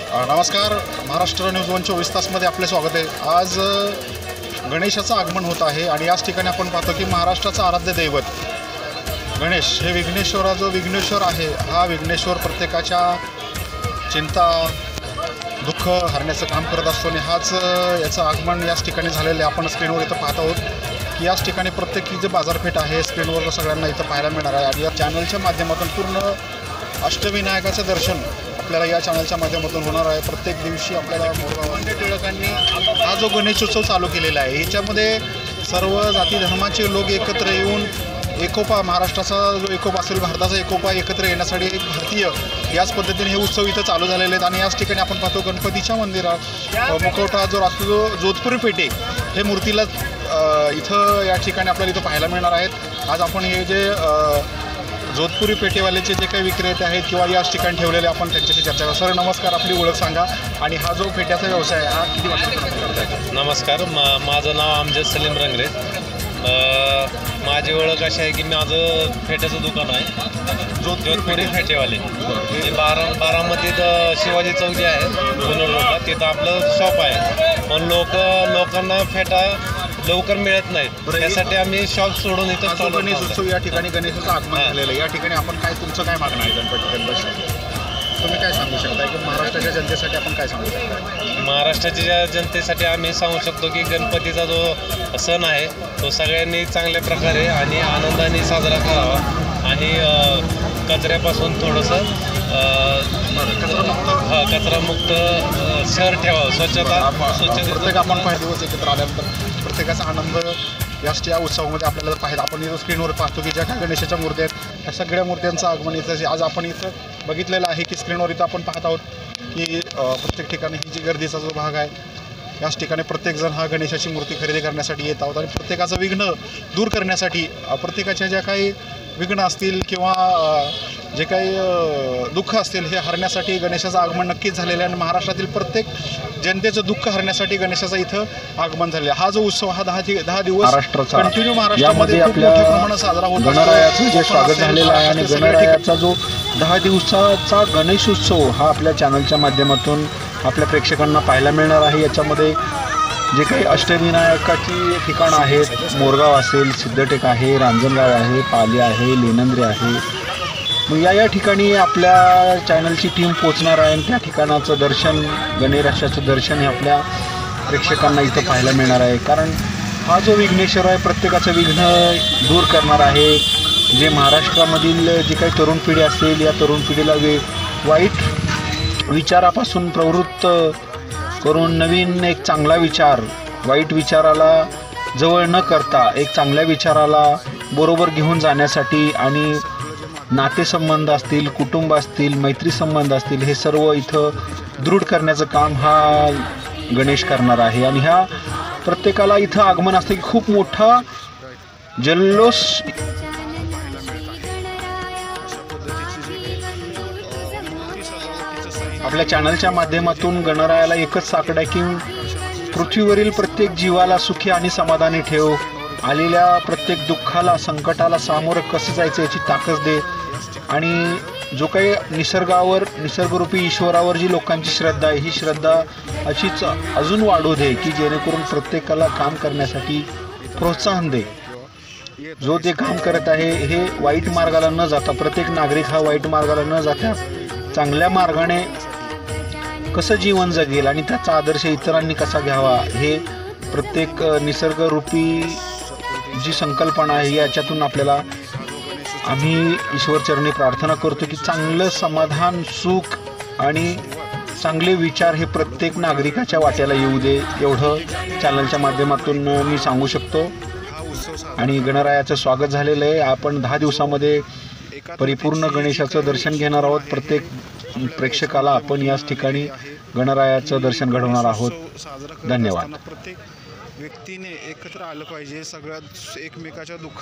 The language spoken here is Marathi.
नमस्कार, महाराष्ट्र न्यूज 24 तासमध्ये आपले स्वागत आहे। आज गणेशाचं आगमन होत आहे आणि याच ठिकाणी आपण पाहतो की महाराष्ट्राचं आराध्य दैवत गणेश हे विघ्नेश्वर आहे। हा विघ्नेश्वर प्रत्येकाच्या चिंता दुःख हरण्याचं काम करत असतो आणि याचं आगमन याच ठिकाणी झालेलं आहे। आपण स्क्रीनवर इथं पाहत आहोत की याच ठिकाणी प्रत्येकी जे बाजारपेठ आहे स्क्रीनवर सगळ्यांना इथं पाहायला मिळणार आहे आणि या चॅनलच्या माध्यमातून पूर्ण अष्टविनायकाचं दर्शन आपल्याला या चॅनलच्या माध्यमातून होणार आहे। प्रत्येक दिवशी आपल्याला मोरगाव टिळकांनी हा जो गणेशोत्सव चालू केलेला आहे याच्यामध्ये सर्व जाती धर्माचे लोक एकत्र येऊन एकोपा, महाराष्ट्राचा जो एकोपा असेल, भारताचा एकोपा एकत्र येण्यासाठी एक भारतीय याच पद्धतीने हे उत्सव इथं चालू झालेले आहेत। आणि याच ठिकाणी आपण पाहतो गणपतीच्या मंदिरात मुखवटा जो असतो जोधपुरी पेठे हे मूर्तीला इथं या ठिकाणी आपल्याला इथं पाहायला मिळणार आहेत। आज आपण हे जे जोधपुरी पेठेवाल्याचे जे काही विक्रेते आहेत किंवा याच ठिकाणी ठेवलेले आपण त्यांच्याशी चर्चा करू। सर नमस्कार, आपली ओळख सांगा आणि हा जो पेठ्याचा व्यवसाय आहे हा किती वर्षापासून करताय? नमस्कार, माझं नाव अमजद सलीम रंगरे। माझी ओळख अशी आहे की माझं फेट्याचं दुकान आहे जोधपुरी फेटेवाले। ते बारामतीत शिवाजी चौक जे आहे जुन्नर रोडला तिथं आपलं शॉप आहे। पण लोकांना फेटा लवकर मिळत नाहीत, त्यासाठी आम्ही शॉप सोडून इथं गणेश उत्सव या ठिकाणी गणेशाचं आगमन झालेलं आहे। या ठिकाणी आपण तुमचं काय मागणं आहे गणपती तुम्ही काय सांगू शकता की महाराष्ट्राच्या जनतेसाठी आपण काय सांगू शकता? महाराष्ट्राच्या जनतेसाठी आम्ही सांगू शकतो की गणपतीचा जो सण आहे तो सगळ्यांनी चांगल्या प्रकारे आणि आनंदाने साजरा करावा आणि कचऱ्यापासून थोडंसं कचरामुक्त शहर ठेवावं, स्वच्छता प्रत्येक आपण 5 दिवस एकत्र आल्यानंतर प्रत्येकाचा आनंद या उत्सवामध्ये आपल्याला पाहिजे। आपण इथं स्क्रीनवर पाहतो की ज्या काही गणेशाच्या मूर्ती आहेत त्या सगळ्या मूर्त्यांचं आगमन इथं आज आपण इथं बघितलेलं आहे की स्क्रीनवर इथं आपण पाहत आहोत की प्रत्येक ठिकाणी ही जी गर्दीचा जो भाग आहे याच ठिकाणी प्रत्येकजण हा गणेशाची मूर्ती खरेदी करण्यासाठी येत आहोत आणि प्रत्येकाचं विघ्न दूर करण्यासाठी प्रत्येकाच्या ज्या काही विघ्न असतील किंवा जे काही दुःख असतील हे हरण्यासाठी गणेशाचं आगमन नक्कीच झालेलं आहे आणि महाराष्ट्रातील प्रत्येक जनतेचं दुःख हरण्यासाठी गणेशाचं इथं आगमन झालेलं आहे। हा जो उत्सव हा 10 दिवस कंटिन्यू महाराष्ट्रामध्ये खूप मोठ्या प्रमाणात साजरा होतो। गणरायाचं जे स्वागत झालेलं आहे आणि गणरायाचा जो 10 दिवसाचा गणेश उत्सव हा आपल्या चॅनलच्या माध्यमातून आपल्या प्रेक्षकांना पाहायला मिळणार आहे। याच्यामध्ये जे काही अष्टविनायकाची ठिकाणं आहेत, मोरगाव असेल, सिद्धटेक आहे, रांजणगाव आहे, पाली आहे, लेनंद्री आहे, मग या ठिकाणी आपल्या चॅनलची टीम पोचणार आहे आणि त्या ठिकाणाचं दर्शन, गणेशाचं दर्शन हे आपल्या प्रेक्षकांना इथं पाहायला मिळणार आहे। कारण हा जो विघ्नेश्वर आहे प्रत्येकाचं विघ्न दूर करणार आहे। जे महाराष्ट्रामधील जी काही तरुण पिढी असेल या तरुण पिढीला वाईट विचारापासून प्रवृत्त करून नवीन एक चांगला विचार, वाईट विचाराला जवळ न करता एक चांगल्या विचाराला बरोबर घेऊन जाण्यासाठी आणि नातेसंबंध असतील, कुटुंब असतील, मैत्री संबंध असतील हे सर्व इथं दृढ करण्याचं काम हा गणेश करणार आहे। आणि ह्या प्रत्येकाला इथं आगमन असतं की खूप मोठा जल्लोष आपल्या चॅनलच्या माध्यमातून गणरायाला एकच साकडं आहे की पृथ्वीवरील प्रत्येक जीवाला सुखी आणि समाधानी ठेव, आलेल्या प्रत्येक दुःखाला संकटाला सामोरं कसं जायचं याची ताकद दे आणि जो काही निसर्गरूपी ईश्वरावर जी लोकांची श्रद्धा आहे ही श्रद्धा अशीच अजून वाढू दे की जेणेकरून प्रत्येकाला काम करण्यासाठी प्रोत्साहन दे। जो ते काम करत आहे हे वाईट मार्गाला न जाता, प्रत्येक नागरिक हा वाईट मार्गाला न जाता चांगल्या मार्गाने कसं जीवन जगेल आणि त्याचा आदर्श इतरांनी कसा घ्यावा हे प्रत्येक निसर्गरूपी जी संकल्पना आहे याच्यातून आपल्याला आम्ही ईश्वरचरणी प्रार्थना करतो की चांगलं समाधान, सुख आणि चांगले विचार हे प्रत्येक नागरिकाच्या वाट्याला येऊ दे, एवढं चॅनलच्या माध्यमातून मी सांगू शकतो। आणि गणरायाचं स्वागत झालेलं आहे। आपण 10 दिवसामध्ये परिपूर्ण गणेशाचं दर्शन घेणार आहोत। प्रत्येक प्रेक्षकाला आपण याच ठिकाणी गणरायाचं दर्शन घडवणार आहोत। धन्यवाद। प्रत्येक व्यक्तीने एकत्र आलं पाहिजे, सगळ्यात एकमेकाच्या दुःख